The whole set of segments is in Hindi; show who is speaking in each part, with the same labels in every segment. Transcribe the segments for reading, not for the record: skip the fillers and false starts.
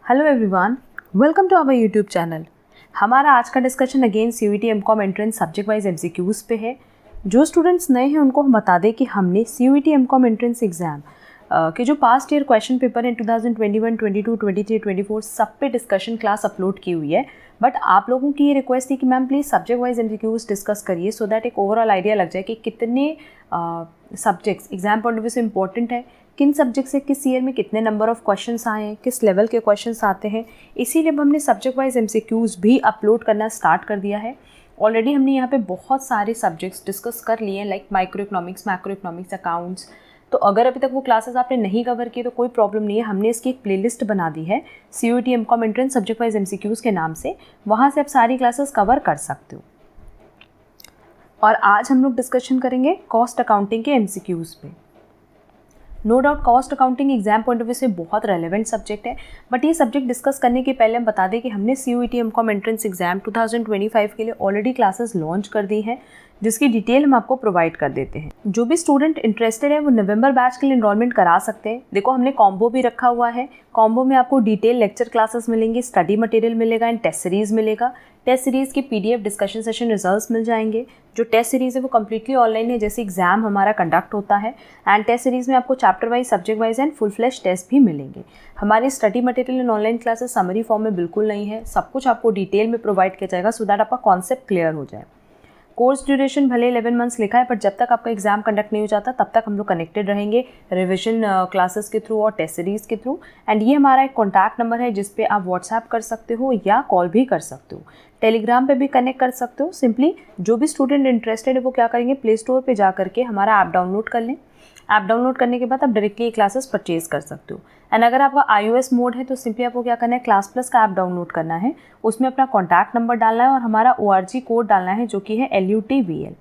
Speaker 1: Hello everyone, welcome to our YouTube channel. हमारा आज का discussion again CUET MCom entrance subject wise MCQs पे है। जो स्टूडेंट्स नए हैं उनको हम बता दें कि हमने CUET एमकॉम एंट्रेंस एग्ज़ाम के जो पास्ट ईयर क्वेश्चन पेपर हैं 2021, 22, 23, 24 सब पे डिस्कशन क्लास अपलोड की हुई है। बट आप लोगों की ये रिक्वेस्ट थी कि ma'am please subject wise MCQs discuss करिए सो दैट एक ओवरऑल आइडिया लग जाए कि कितने subjects exam point of view से इंपॉर्टेंट है, किन सब्जेक्ट से किस ईयर में कितने नंबर ऑफ क्वेश्चंस आए हैं, किस लेवल के क्वेश्चंस आते हैं। इसीलिए हमने सब्जेक्ट वाइज MCQs भी अपलोड करना स्टार्ट कर दिया है। ऑलरेडी हमने यहाँ पे बहुत सारे सब्जेक्ट्स डिस्कस कर लिए हैं like micro economics, macro economics, accounts. तो अगर अभी तक वो क्लासेस आपने नहीं कवर किए तो कोई प्रॉब्लम नहीं है, हमने इसकी एक प्लेलिस्ट बना दी है CUET MCom entrance subject wise MCQs के नाम से। वहाँ से आप सारी क्लासेस कवर कर सकते हो। और आज हम लोग डिस्कशन करेंगे कॉस्ट अकाउंटिंग के MCQs पे। No doubt cost accounting exam point of view से बहुत रेलेवेंट सब्जेक्ट है, बट ये सब्जेक्ट डिस्कस करने के पहले हम बता दें कि हमने CUET एमकॉम एंट्रेंस एग्जाम 2025 के लिए ऑलरेडी क्लासेस लॉन्च कर दी हैं, जिसकी डिटेल हम आपको प्रोवाइड कर देते हैं। जो भी स्टूडेंट इंटरेस्टेड है वो नवंबर बैच के लिए एनरोलमेंट करा सकते हैं। देखो हमने कॉम्बो भी रखा हुआ है। कॉम्बो में आपको डिटेल लेक्चर क्लासेस मिलेंगे, स्टडी मटेरियल मिलेगा एंड टेस्ट सीरीज मिलेगा। टेस्ट सीरीज़ की PDF डिस्कशन सेशन रिजल्ट्स मिल जाएंगे। जो टेस्ट सीरीज़ है वो कम्प्लीटली ऑनलाइन है, जैसे एग्जाम हमारा कंडक्ट होता है। एंड टेस्ट सीरीज़ में आपको chapter wise, subject wise and full flash test भी मिलेंगे। हमारी study material and online classes summary form में बिल्कुल नहीं है, सब कुछ आपको डिटेल में प्रोवाइड किया जाएगा सो दैट आपका कॉन्सेप्ट क्लियर हो जाए। कोर्स ड्यूरेशन भले 11 मंथ्स लिखा है, पर जब तक आपका एग्जाम कंडक्ट नहीं हो जाता तब तक हम लोग कनेक्टेड रहेंगे रिविजन क्लासेस के थ्रू और टेस्ट सीरीज़ के थ्रू। एंड ये हमारा एक कॉन्टैक्ट नंबर है जिस पे आप व्हाट्सएप कर सकते हो या कॉल भी कर सकते हो। टेलीग्राम पे भी कनेक्ट कर सकते हो। सिंपली जो भी स्टूडेंट इंटरेस्टेड है वो क्या करेंगे, प्ले स्टोर पे जा करके हमारा ऐप डाउनलोड कर लें। ऐप डाउनलोड करने के बाद आप डायरेक्टली ये क्लासेस परचेज कर सकते हो। एंड अगर आपका iOS मोड है तो सिंपली आपको क्या करना है, क्लास प्लस का ऐप डाउनलोड करना है, उसमें अपना कॉन्टैक्ट नंबर डालना है और हमारा ORG कोड डालना है जो कि है LUTVL।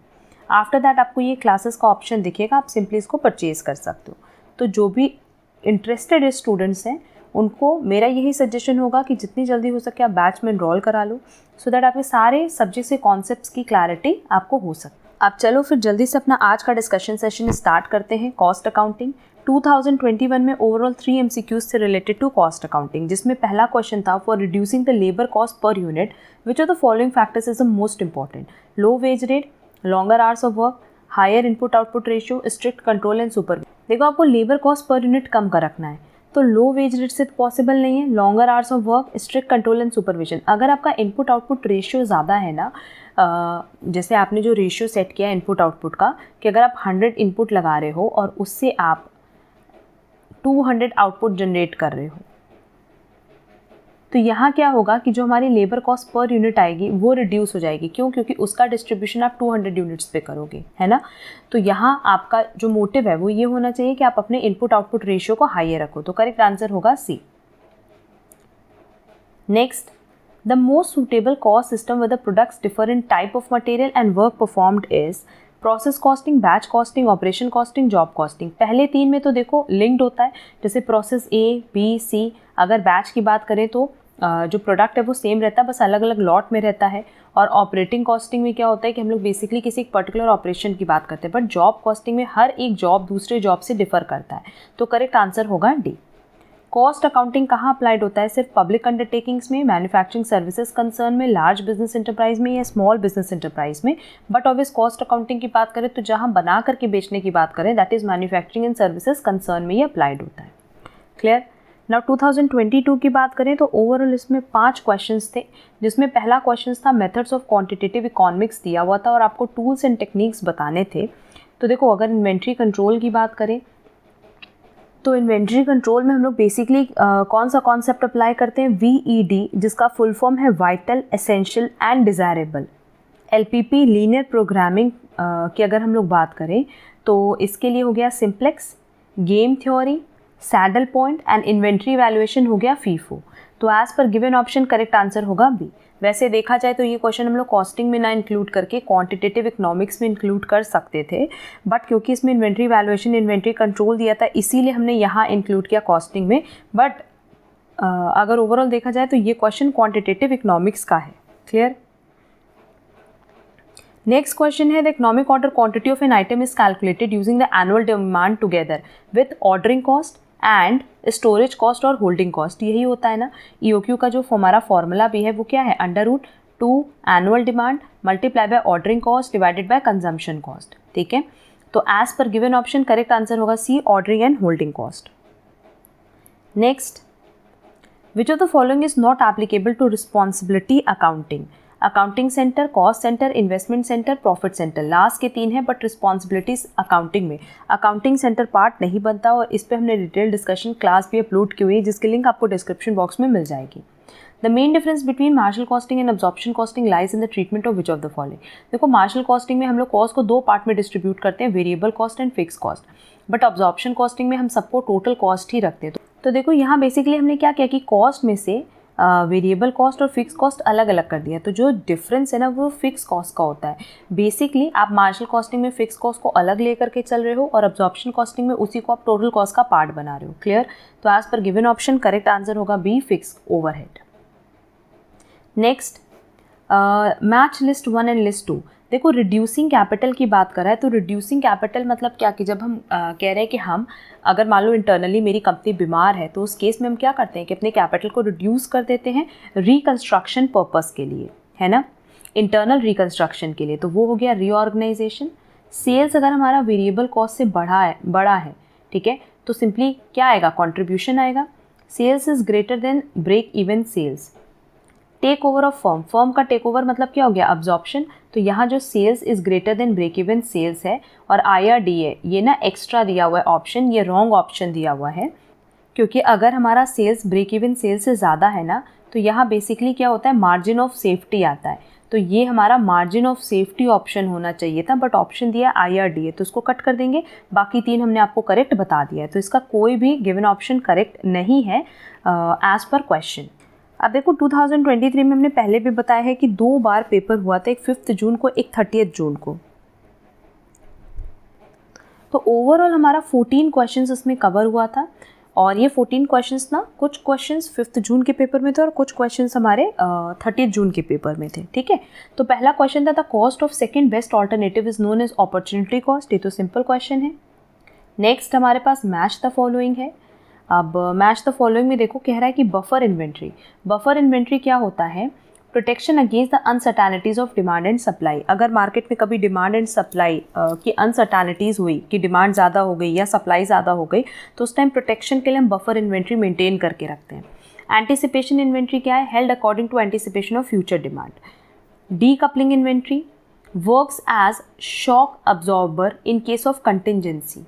Speaker 1: आफ्टर दैट आपको ये क्लासेस का ऑप्शन दिखेगा, आप सिंपली इसको परचेज कर सकते हो। तो जो भी इंटरेस्टेड स्टूडेंट्स हैं उनको मेरा यही सजेशन होगा कि जितनी जल्दी हो सके आप बैच में एनरोल करा लो सो दैट आपके सारे सब्जेक्ट से कॉन्सेप्ट्स की क्लैरिटी आपको हो सके। अब चलो फिर जल्दी से अपना आज का डिस्कशन सेशन स्टार्ट करते हैं। कॉस्ट अकाउंटिंग 2021 में ओवरऑल 3 MCQs से रिलेटेड टू कॉस्ट अकाउंटिंग, जिसमें पहला क्वेश्चन था for reducing the labour cost per unit which are the following factors is the most important: low wage rate, longer hours of work, higher input output ratio, strict control and supervision. देखो आपको लेबर कॉस्ट पर यूनिट कम कर रखना है, तो लो वेज रेट से पॉसिबल नहीं है। Longer hours of work, strict control and supervision. अगर आपका इनपुट आउटपुट रेशियो ज़्यादा है ना, जैसे आपने जो रेशियो सेट किया इनपुट आउटपुट का कि अगर आप 100 इनपुट लगा रहे हो और उससे आप 200 आउटपुट जनरेट कर रहे हो, तो यहाँ क्या होगा कि जो हमारी लेबर कॉस्ट पर यूनिट आएगी वो रिड्यूस हो जाएगी। क्यों? क्योंकि उसका डिस्ट्रीब्यूशन आप 200 यूनिट्स पे करोगे, है ना। तो यहाँ आपका जो मोटिव है वो ये होना चाहिए कि आप अपने इनपुट आउटपुट रेशियो को हाई रखो। तो करेक्ट आंसर होगा C। Next, the most suitable cost system with the products differ in type of material and work performed is process costing, batch costing, operation costing, job costing. पहले 3 में तो देखो लिंक्ड होता है, जैसे प्रोसेस A, B, C। अगर बैच की बात करें तो जो प्रोडक्ट है वो सेम रहता है, बस अलग अलग लॉट में रहता है। और ऑपरेटिंग कॉस्टिंग में क्या होता है कि हम लोग बेसिकली किसी एक पर्टिकुलर ऑपरेशन की बात करते हैं, बट जॉब कॉस्टिंग में हर एक जॉब दूसरे जॉब से डिफर करता है। तो करेक्ट आंसर होगा D। कॉस्ट अकाउंटिंग कहाँ अप्लाइड होता है? सिर्फ पब्लिक अंडरटेकिंग्स में, मैन्युफैक्चरिंग सर्विसेज कंसर्न में, लार्ज बिजनेस इंटरप्राइज में या स्मॉल बिजनेस इंटरप्राइज में। बट ऑब्वियस कॉस्ट अकाउंटिंग की बात करें तो जहाँ बना करके बेचने की बात करें, that is manufacturing and services concern में ये अप्लाइड होता है। क्लियर? नाउ 2022 की बात करें तो ओवरऑल इसमें 5 क्वेश्चंस थे, जिसमें पहला क्वेश्चन था मेथड्स ऑफ क्वांटिटेटिव इकोनॉमिक्स दिया हुआ था और आपको टूल्स एंड टेक्निक्स बताने थे। तो देखो अगर इन्वेंट्री कंट्रोल की बात करें तो इन्वेंट्री कंट्रोल में हम लोग बेसिकली कौन सा कॉन्सेप्ट अप्लाई करते हैं? VED, जिसका फुल फॉर्म है vital, essential and desirable. LPP linear programming की अगर हम लोग बात करें तो इसके लिए हो गया simplex, game theory, saddle point and inventory valuation हो गया FIFO। तो as per given option correct answer होगा B। वैसे देखा जाए तो ये क्वेश्चन हम लोग कॉस्टिंग में ना इंक्लूड करके क्वांटिटेटिव इकोनॉमिक्स में इंक्लूड कर सकते थे, बट क्योंकि इसमें इन्वेंट्री वैल्यूएशन, इन्वेंट्री कंट्रोल दिया था इसीलिए हमने यहाँ इंक्लूड किया कॉस्टिंग में। बट अगर ओवरऑल देखा जाए तो ये क्वेश्चन क्वांटिटेटिव इकोनॉमिक्स का है। क्लियर? नेक्स्ट क्वेश्चन है the economic order quantity of an item is calculated using the annual demand together with ordering cost and storage cost और होल्डिंग कॉस्ट, यही होता है ना। EOQ का जो हमारा फॉर्मूला भी है वो क्या है, √2 annual demand multiply by ordering cost divided by consumption cost, ठीक है। तो as per given option correct answer होगा C, ordering and holding cost. Next, which of the following is not applicable to responsibility accounting? Accounting centre, cost centre, investment centre, profit centre, last के 3 हैं, बट रिस्पॉन्सिबिलिटीज अकाउंटिंग में अकाउंटिंग सेंटर पार्ट नहीं बनता, और इस पे हमने डिटेल डिस्कशन क्लास भी अपलोड की हुई है जिसकी लिंक आपको डिस्क्रिप्शन बॉक्स में मिल जाएगी। The main difference between marginal costing and absorption costing lies in the treatment of which of the following? देखो, मार्जिनल कॉस्टिंग में हम लोग कॉस्ट को 2 पार्ट में डिस्ट्रीब्यूट करते हैं, variable cost and fix cost, but absorption costing में हम सबको टोटल कॉस्ट ही रखते हैं। तो देखो यहाँ बेसिकली हमने क्या किया कि कॉस्ट में से वेरिएबल कॉस्ट और फिक्स कॉस्ट अलग अलग कर दिया, तो जो डिफरेंस है ना वो फिक्स कॉस्ट का होता है। बेसिकली आप मार्जिनल कॉस्टिंग में फिक्स कॉस्ट को अलग लेकर के चल रहे हो और अब्जॉर्प्शन कॉस्टिंग में उसी को आप टोटल कॉस्ट का पार्ट बना रहे हो। क्लियर? तो as per given option correct answer होगा B, fixed overhead. Next, match list 1 and list 2। देखो, रिड्यूसिंग कैपिटल की बात कर रहा है, तो रिड्यूसिंग कैपिटल मतलब क्या कि जब हम कह रहे हैं कि हम अगर मान लो इंटरनली मेरी कंपनी बीमार है तो उस केस में हम क्या करते हैं कि अपने कैपिटल को रिड्यूस कर देते हैं रिकंस्ट्रक्शन पर्पस के लिए, है ना, इंटरनल रिकंस्ट्रक्शन के लिए, तो वो हो गया रीऑर्गेनाइजेशन। सेल्स अगर हमारा वेरिएबल कॉस्ट से बड़ा है, ठीक है, तो सिंपली क्या आएगा, कॉन्ट्रीब्यूशन आएगा। Sales is greater than break even sales. Take over of firm, firm का टेक ओवर मतलब क्या हो गया, अब्जॉर्प्शन। तो यहाँ जो sales is greater than break even sales है और IRDA ये ना एक्स्ट्रा दिया हुआ है ऑप्शन, ये रॉन्ग ऑप्शन दिया हुआ है, क्योंकि अगर हमारा सेल्स ब्रेक इवन सेल्स से ज़्यादा है ना तो यहाँ बेसिकली क्या होता है, मार्जिन ऑफ सेफ्टी आता है, तो ये हमारा मार्जिन ऑफ सेफ्टी ऑप्शन होना चाहिए था, बट ऑप्शन दिया IRDA, तो उसको कट कर देंगे। बाकी 3 हमने आपको करेक्ट बता दिया है, तो इसका कोई भी गिवन ऑप्शन करेक्ट नहीं है एज पर क्वेश्चन। अब देखो 2023 में हमने पहले भी बताया है कि 2 बार पेपर हुआ था, एक 5 जून को, एक 30 जून को। तो ओवरऑल हमारा 14 क्वेश्चंस इसमें कवर हुआ था, और ये 14 क्वेश्चंस ना, कुछ क्वेश्चंस 5 जून के पेपर में थे और कुछ क्वेश्चंस हमारे 30 जून के पेपर में थे, ठीक है। तो पहला क्वेश्चन था the cost of second best alternative is known as opportunity cost, ये तो सिंपल क्वेश्चन है। नेक्स्ट हमारे पास मैच द फॉलोइंग है। अब मैच द फॉलोइंग में देखो कह रहा है कि बफर इन्वेंट्री, बफर इन्वेंट्री क्या होता है, protection against the uncertainties of demand and supply. अगर मार्केट में कभी डिमांड एंड सप्लाई की अनसर्टेनिटीज़ हुई कि डिमांड ज़्यादा हो गई या सप्लाई ज़्यादा हो गई, तो उस टाइम प्रोटेक्शन के लिए हम बफर इन्वेंट्री मेंटेन करके रखते हैं। एंटिसिपेशन इन्वेंट्री क्या है, held according to anticipation of future demand. Decoupling inventory works as shock absorber in case of contingency.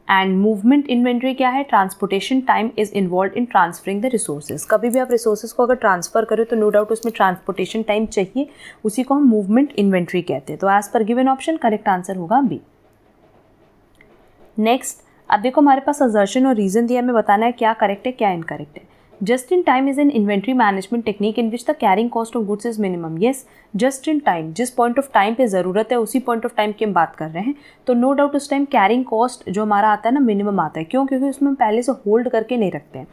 Speaker 1: And movement inventory क्या है, transportation time is involve in transferring the resources. कभी भी आप रिसोर्सेज को अगर ट्रांसफर करें तो नो डाउट उसमें ट्रांसपोर्टेशन टाइम चाहिए, उसी को हम मूवमेंट इन्वेंट्री कहते हैं। तो as per given option correct answer होगा बी। नेक्स्ट, अब देखो हमारे पास असर्शन और रीजन दिया, हमें बताना है क्या करेक्ट है क्या इनकरेक्ट है। Just in time is an inventory management technique in which the carrying cost of goods is minimum. Yes, just in time, जिस पॉइंट ऑफ टाइम पे ज़रूरत है उसी पॉइंट ऑफ टाइम की हम बात कर रहे हैं, तो नो डाउट उस टाइम कैरिंग कॉस्ट जो हमारा आता है ना मिनिमम आता है। क्यों? क्योंकि उसमें हम पहले से होल्ड करके नहीं रखते हैं।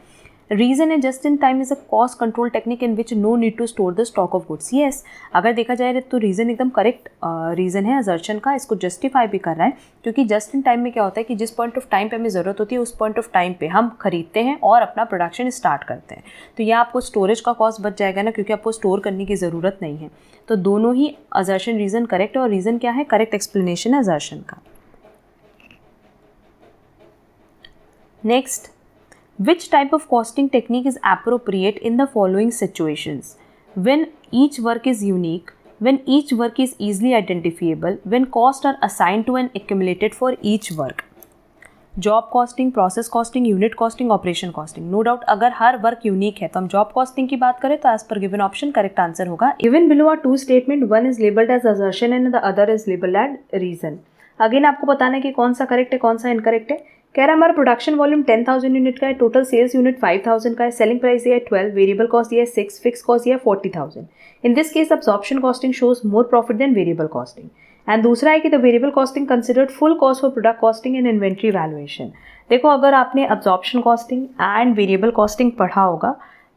Speaker 1: रीज़न है just in time is a cost control technique in which no need to store the stock of goods. Yes, अगर देखा जाए तो रीज़न एकदम करेक्ट रीज़न है असर्शन का, इसको जस्टिफाई भी कर रहा है, क्योंकि जस्ट इन टाइम में क्या होता है कि जिस पॉइंट ऑफ टाइम पे हमें ज़रूरत होती है उस पॉइंट ऑफ टाइम पे हम खरीदते हैं और अपना प्रोडक्शन स्टार्ट करते हैं। तो यह आपको स्टोरेज का कॉस्ट बच जाएगा ना, क्योंकि आपको स्टोर करने की ज़रूरत नहीं है। तो दोनों ही असर्शन रीज़न करेक्ट है, और रीज़न क्या है, करेक्ट एक्सप्लेनेशन है असर्शन का। Next, which type of costing technique is appropriate in the following situations? When each work is unique, when each work is easily identifiable, when costs are assigned to and accumulated for each work. Job costing, process costing, unit costing, operation costing. No doubt अगर हर वर्क यूनिक है तो हम जॉब कॉस्टिंग की बात करें तो as per given option correct answer होगा। Even below are 2 statement, one is labelled as assertion and the other is labelled as reason. Again आपको बताना है कि कौन सा करेक्ट है कौन सा इनकरेक्ट है। कह रहा है हमारा प्रोडक्शन वॉल्यूम 10,000 यूनिट का है, टोटल सेल्स यूनिट 5,000 का है, सेलिंग प्राइस ये है 12, वेरिएबल कॉस्ट ये है 6, फिक्स कॉस्ट ये है 40,000। In this case absorption costing shows more profit than variable costing. And दूसरा है कि the variable costing considered full cost for product costing and inventory valuation. देखो अगर आपने absorption costing and variable costing पढ़ा होगा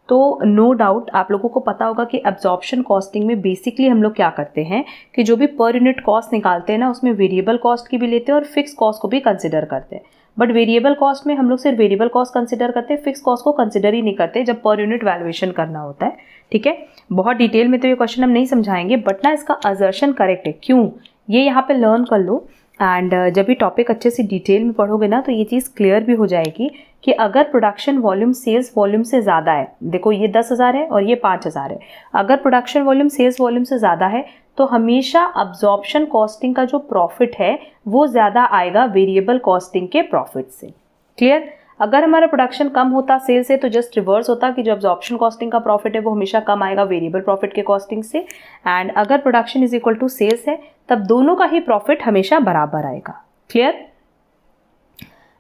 Speaker 1: तो नो डाउट आप लोगों को पता होगा कि अब्सॉर्प्शन कॉस्टिंग में बेसिकली हम लोग क्या करते हैं कि जो भी पर यूनिट कॉस्ट निकालते हैं ना उसमें वेरिएबल कॉस्ट की भी लेते हैं और फिक्स कॉस्ट को भी कंसिडर करते हैं। बट वेरिएबल कॉस्ट में हम लोग सिर्फ वेरिएबल कॉस्ट कंसिडर करते हैं, फिक्स कॉस्ट को कंसिडर ही नहीं करते जब पर यूनिट वैल्यूएशन करना होता है, ठीक है। बहुत डिटेल में तो ये क्वेश्चन हम नहीं समझाएंगे, बट ना इसका असर्शन करेक्ट है, क्यों ये यहाँ पे लर्न कर लो। एंड जब ये टॉपिक अच्छे से डिटेल में पढ़ोगे ना तो ये चीज़ क्लियर भी हो जाएगी कि अगर प्रोडक्शन वॉल्यूम सेल्स वॉल्यूम से ज़्यादा है, देखो ये 10,000 है और ये 5,000 है, अगर प्रोडक्शन वॉल्यूम सेल्स वॉल्यूम से ज़्यादा है तो हमेशा अब्जॉर्प्शन कॉस्टिंग का जो प्रॉफिट है वो ज़्यादा आएगा वेरिएबल कॉस्टिंग के प्रॉफिट से। क्लियर? अगर हमारा प्रोडक्शन कम होता सेल से तो जस्ट रिवर्स होता कि जो अब्जॉर्प्शन कॉस्टिंग का प्रॉफिट है वो हमेशा कम आएगा वेरिएबल प्रॉफिट के कॉस्टिंग से। एंड अगर production is equal to sales है तब दोनों का ही प्रॉफिट हमेशा बराबर आएगा। क्लियर?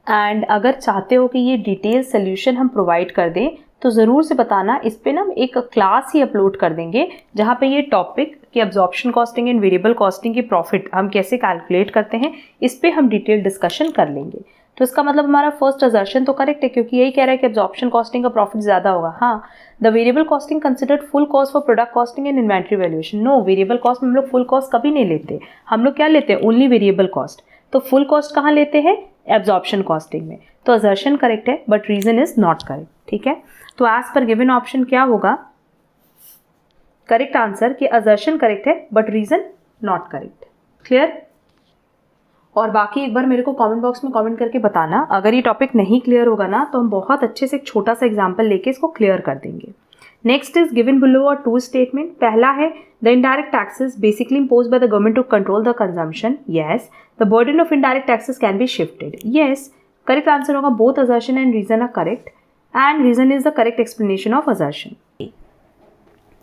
Speaker 1: एंड अगर चाहते हो कि ये डिटेल सोल्यूशन हम प्रोवाइड कर दें तो ज़रूर से बताना, इस पे ना एक क्लास ही अपलोड कर देंगे जहाँ पे ये टॉपिक कि absorption costing and variable costing की प्रॉफिट हम कैसे कैलकुलेट करते हैं इस पे हम डिटेल डिस्कशन कर लेंगे। तो इसका मतलब हमारा फर्स्ट असर्शन तो करेक्ट है, क्योंकि यही कह रहा है कि अब्जॉर्प्शन कॉस्टिंग का प्रॉफिट ज़्यादा होगा। हाँ, the variable costing considered full cost for product costing and inventory valuation. No, variable cost में हम लोग फुल कॉस्ट कभी नहीं लेते, हम लोग क्या लेते हैं, ओनली वेरिएबल कॉस्ट। तो फुल कॉस्ट कहाँ लेते हैं, एब्जॉर्प्शन कॉस्टिंग में। तो असर्शन करेक्ट है but reason is not correct, ठीक है। तो एज पर गिवन ऑप्शन क्या होगा करेक्ट आंसर कि असर्शन करेक्ट है but reason not correct. Clear? और बाकी एक बार मेरे को कमेंट बॉक्स में कमेंट करके बताना, अगर ये टॉपिक नहीं क्लियर होगा ना तो हम बहुत अच्छे से एक छोटा सा एग्जांपल लेके इसको क्लियर कर देंगे। नेक्स्ट इज गिवन बिलो और टू स्टेटमेंट। पहला है the indirect taxes basically imposed by the government to control the consumption. Yes, the burden of indirect taxes can be shifted. Yes, correct answer होगा both assertion and reason are correct and reason is the correct explanation of assertion.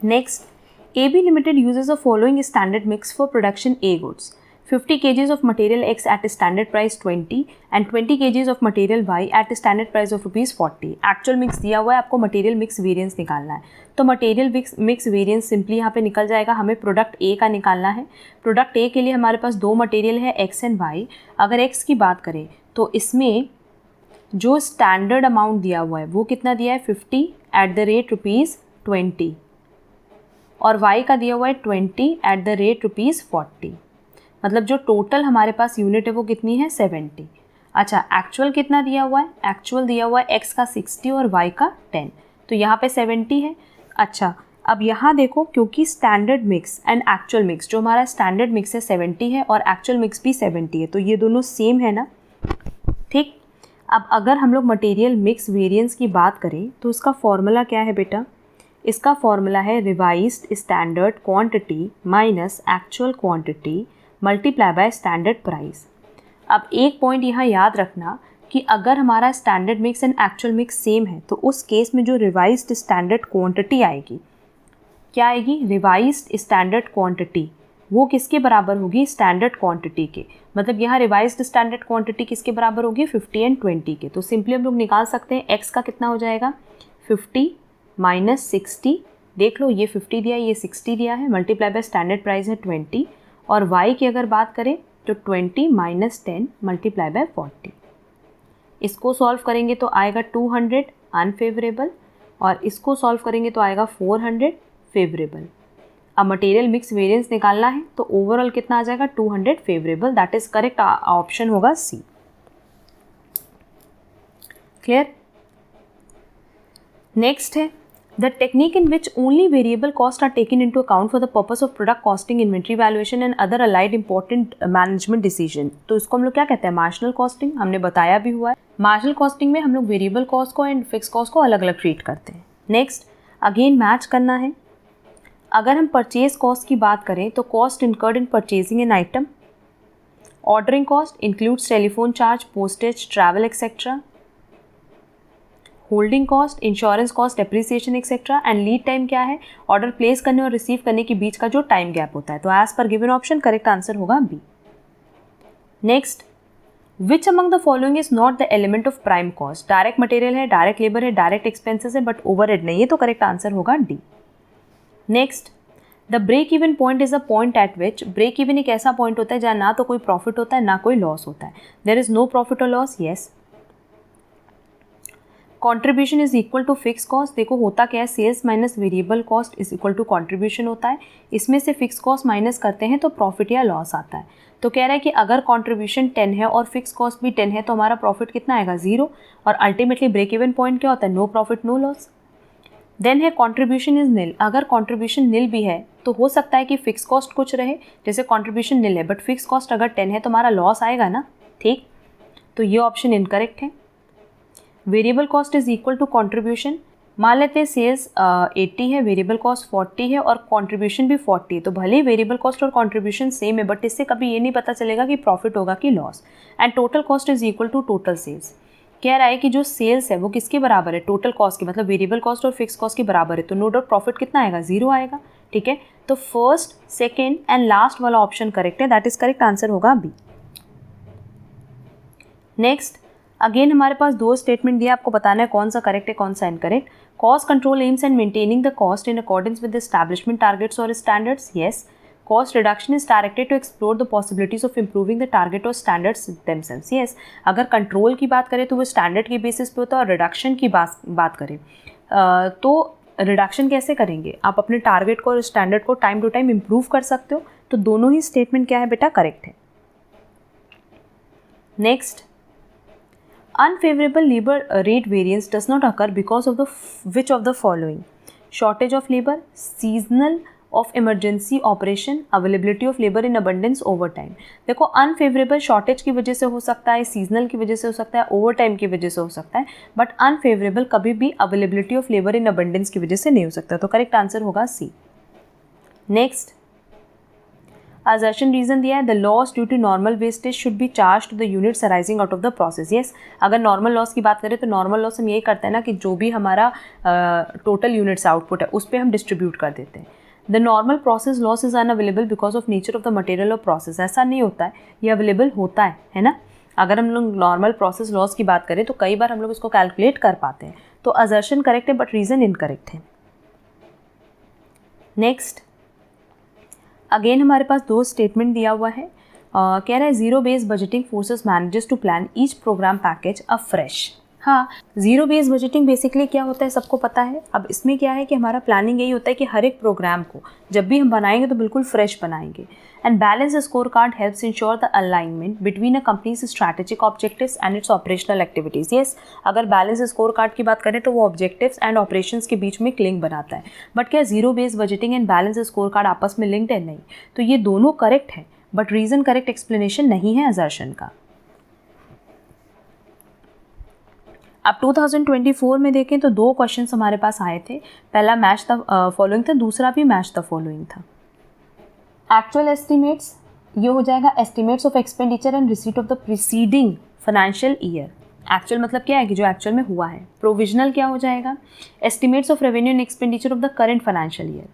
Speaker 1: Next, AB Limited uses the following standard mix for production A goods: 50 kgs of material X at a standard price 20 and 20 kgs of material Y at a standard price of ₹40। Actual mix दिया हुआ है, आपको मटेरियल मिक्स वेरिएंस निकालना है। तो मटेरियल मिक्स वेरिएंस सिंपली यहाँ पे निकल जाएगा, हमें प्रोडक्ट A का निकालना है। प्रोडक्ट A के लिए हमारे पास दो मटेरियल है X एंड Y। अगर X की बात करें तो इसमें जो स्टैंडर्ड अमाउंट दिया हुआ है वो कितना दिया है, 50 एट द रेट ₹20 और y का दिया हुआ है 20 एट द रेट ₹40। मतलब जो टोटल हमारे पास यूनिट है वो कितनी है, 70। अच्छा, एक्चुअल कितना दिया हुआ है, एक्चुअल दिया हुआ है x का 60 और y का 10, तो यहाँ पे 70 है। अच्छा, अब यहाँ देखो, क्योंकि standard mix and actual mix, जो हमारा स्टैंडर्ड मिक्स है 70 है और एक्चुअल मिक्स भी 70 है, तो ये दोनों सेम है ना, ठीक। अब अगर हम लोग मटेरियल मिक्स वेरिएंस की बात करें तो इसका फॉर्मूला क्या है बेटा, इसका फॉर्मूला है revised standard quantity minus actual quantity multiply by standard price. अब एक पॉइंट यहाँ याद रखना कि अगर हमारा standard mix and actual mix same है तो उस केस में जो रिवाइज्ड स्टैंडर्ड क्वांटिटी आएगी, क्या आएगी, रिवाइज्ड स्टैंडर्ड क्वांटिटी, वो किसके बराबर होगी, स्टैंडर्ड क्वांटिटी के। मतलब यहाँ रिवाइज्ड स्टैंडर्ड क्वांटिटी किसके बराबर होगी, 50 एंड 20 के। तो सिंपली हम लोग निकाल सकते हैं x का कितना हो जाएगा, 50 माइनस 60, देख लो ये 50 दिया ये 60 दिया है, मल्टीप्लाई बाय स्टैंडर्ड प्राइस है 20, और y की अगर बात करें तो 20 माइनस 10 मल्टीप्लाई बाय 40। इसको सॉल्व करेंगे तो आएगा 200 अनफेवरेबल और इसको सॉल्व करेंगे तो आएगा 400 फेवरेबल। अब मटेरियल मिक्स वेरिएंस निकालना है तो ओवरऑल कितना आ जाएगा, 200 favourable. That is correct option होगा सी। क्लियर? नेक्स्ट है the technique in which only variable cost are taken into account for the purpose of product costing, inventory valuation and other allied important management decision. तो इसको हम लोग क्या कहते हैं, मार्जिनल कॉस्टिंग। हमने बताया भी हुआ है, मार्जिनल कॉस्टिंग में हम लोग वेरिएबल कॉस्ट को एंड फिक्स कॉस्ट को अलग अलग ट्रीट करते हैं। नेक्स्ट, अगेन मैच करना है। अगर हम परचेज कॉस्ट की बात करें तो cost incurred in purchasing an item, ordering cost includes telephone charge, postage, travel etcetera, holding cost, insurance cost, depreciation etcetera, and lead time क्या है, ऑर्डर प्लेस करने और रिसीव करने के बीच का जो टाइम गैप होता है। तो as per given option correct answer होगा B. Next, which among the following is not the element of prime cost, direct material है, डायरेक्ट लेबर है, डायरेक्ट एक्सपेंसेस है, बट ओवरहेड नहीं है, तो करेक्ट आंसर होगा D. Next, the break even point is a point at which, break even एक ऐसा पॉइंट होता है जहाँ ना तो कोई प्रॉफिट होता है ना कोई लॉस होता है। देयर इज नो प्रॉफिट और loss, yes. Contribution is equal to fix cost, देखो होता क्या है, sales minus variable cost is equal to contribution होता है। इसमें से फिक्स कॉस्ट माइनस करते हैं तो प्रॉफिट या लॉस आता है। तो कह रहा है कि अगर कंट्रीब्यूशन 10 है और फिक्स कॉस्ट भी 10 है तो हमारा प्रॉफिट कितना आएगा 0, और अल्टीमेटली ब्रेक इवन पॉइंट क्या होता है, no profit no loss. Then है कंट्रीब्यूशन इज नील, अगर कंट्रीब्यूशन नील भी है तो हो सकता है कि फिक्स कॉस्ट कुछ रहे, जैसे कंट्रीब्यूशन नील है बट फिक्स कॉस्ट अगर 10 है तो हमारा लॉस आएगा ना, ठीक, तो ये ऑप्शन इनकरेक्ट है। Variable cost is equal to contribution, मान लेते हैं सेल्स 80 है, वेरिएबल कॉस्ट 40 है और कंट्रीब्यूशन भी 40 है, तो भले ही वेरिएबल कॉस्ट और कंट्रीब्यूशन सेम है बट इससे कभी ये नहीं पता चलेगा कि प्रॉफिट होगा कि loss. And total cost is equal to total sales, कह रहा है कि जो सेल्स है वो किसके बराबर है, टोटल कॉस्ट के, मतलब वेरिएबल कॉस्ट और फिक्स कॉस्ट के बराबर है, तो नो डाउट प्रॉफिट कितना आएगा 0 आएगा, ठीक है। तो फर्स्ट, सेकेंड एंड लास्ट वाला ऑप्शन करेक्ट है, दैट इज करेक्ट आंसर होगा बी। नेक्स्ट, अगेन हमारे पास दो स्टेटमेंट दिया, आपको बताना है कौन सा करेक्ट है कौन सा incorrect. Cost control aims and maintaining the cost in accordance with the establishment targets और standards, yes. Cost reduction is directed to explore the possibilities of improving the target और स्टैंडर्ड्स देमसेल्व्स, येस। अगर कंट्रोल की बात करें तो वो स्टैंडर्ड के बेसिस पे होता है, और रिडक्शन की बात करें तो रिडक्शन कैसे करेंगे, आप अपने टारगेट को और स्टैंडर्ड को टाइम टू टाइम इम्प्रूव कर सकते हो, तो दोनों ही स्टेटमेंट क्या है बेटा, करेक्ट है। Next, unfavorable labor rate variance does not occur because of the which of the following: shortage of labor, seasonal of emergency operation, availability of labor in abundance, overtime। देखो अनफेवरेबल शॉर्टेज की वजह से हो सकता है, सीजनल की वजह से हो सकता है, ओवरटाइम की वजह से हो सकता है, बट अनफेवरेबल कभी भी availability of labour in abundance की वजह से नहीं हो सकता, तो करेक्ट आंसर होगा सी। नेक्स्ट, असर्शन रीजन दिया है, the loss due to normal wastage should be charge to the units arising out of the process, yes. अगर नॉर्मल लॉस की बात करें तो नॉर्मल लॉस हम यही करते हैं ना कि जो भी हमारा टोटल यूनिट्स आउटपुट है उस पर हम डिस्ट्रीब्यूट कर देते हैं। The normal process loss is unavailable because of nature of the material of process, ऐसा नहीं होता है, ये अवेलेबल होता है ना। अगर हम लोग नॉर्मल प्रोसेस लॉस की बात करें तो कई बार हम लोग इसको कैलकुलेट कर पाते हैं, तो असर्शन करेक्ट है बट रीजन इनकरेक्ट है। नेक्स्ट, अगेन हमारे पास दो स्टेटमेंट दिया हुआ है, कह रहा है zero base budgeting forces managers to plan each programme package afresh. हाँ, जीरो बेस बजटिंग बेसिकली क्या होता है सबको पता है। अब इसमें क्या है कि हमारा प्लानिंग यही होता है कि हर एक प्रोग्राम को जब भी हम बनाएंगे तो बिल्कुल फ्रेश बनाएंगे। And balance score card helps ensure the alignment between a companies strategic objectives and it's operational activities, yes. अगर बैलेंस स्कोर कार्ड की बात करें तो वो ऑब्जेक्टिव्स एंड ऑपरेशंस के बीच में एक लिंक बनाता है, बट क्या zero base budgeting and balance score card आपस में लिंक्ड है? नहीं। तो ये दोनों करेक्ट है बट रीज़न करेक्ट एक्सप्लेनेशन नहीं है असर्शन का। अब 2024 में देखें तो दो क्वेश्चंस हमारे पास आए थे, पहला मैच द फॉलोइंग था, दूसरा भी मैच द फॉलोइंग था। एक्चुअल एस्टिमेट्स, ये हो जाएगा estimates of expenditure and receipt of the preceding financial year. Actual मतलब क्या है कि जो एक्चुअल में हुआ है। प्रोविजनल क्या हो जाएगा, estimates of revenue and expenditure of the current financial year.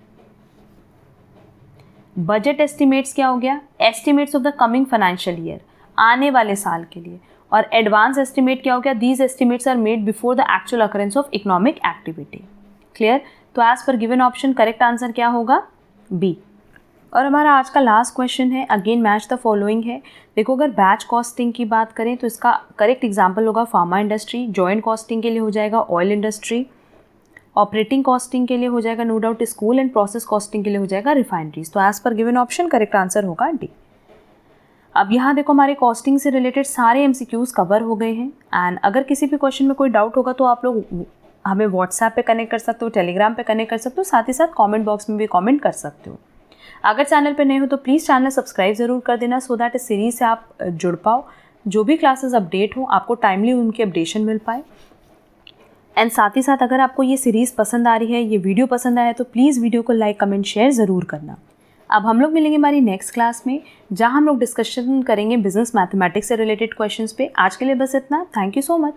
Speaker 1: Budget estimates क्या हो गया, estimates of the coming financial year, आने वाले साल के लिए। और एडवांस एस्टिमेट क्या हो गया, these estimates are made before the actual occurrence of economic activity. Clear? तो as per given option correct answer क्या होगा, बी। और हमारा आज का लास्ट क्वेश्चन है, अगेन मैच द फॉलोइंग है। देखो अगर बैच कॉस्टिंग की बात करें तो इसका करेक्ट एग्जाम्पल होगा फार्मा इंडस्ट्री, जॉइंट कॉस्टिंग के लिए हो जाएगा ऑयल इंडस्ट्री, ऑपरेटिंग कॉस्टिंग के लिए हो जाएगा no doubt school, and process costing के लिए हो जाएगा रिफाइनरीज। तो as per given option correct answer होगा डी। अब यहाँ देखो हमारे कॉस्टिंग से रिलेटेड सारे एमसीक्यूज कवर हो गए हैं, एंड अगर किसी भी क्वेश्चन में कोई डाउट होगा तो आप लोग हमें व्हाट्सएप पे कनेक्ट कर सकते हो, टेलीग्राम पे कनेक्ट कर सकते हो, साथ ही साथ कमेंट बॉक्स में भी कमेंट कर सकते हो। अगर चैनल पे नए हो तो प्लीज़ चैनल सब्सक्राइब ज़रूर कर देना, सो दैट इस सीरीज़ से आप जुड़ पाओ, जो भी क्लासेस अपडेट हो आपको टाइमली उनकी अपडेशन मिल पाए। एंड साथ ही साथ अगर आपको ये सीरीज़ पसंद आ रही है, ये वीडियो पसंद आया है तो प्लीज़ वीडियो को लाइक कमेंट शेयर ज़रूर करना। अब हम लोग मिलेंगे हमारी नेक्स्ट क्लास में, जहां हम लोग डिस्कशन करेंगे बिजनेस मैथमेटिक्स से रिलेटेड क्वेश्चंस पे। आज के लिए बस इतना, थैंक यू सो मच।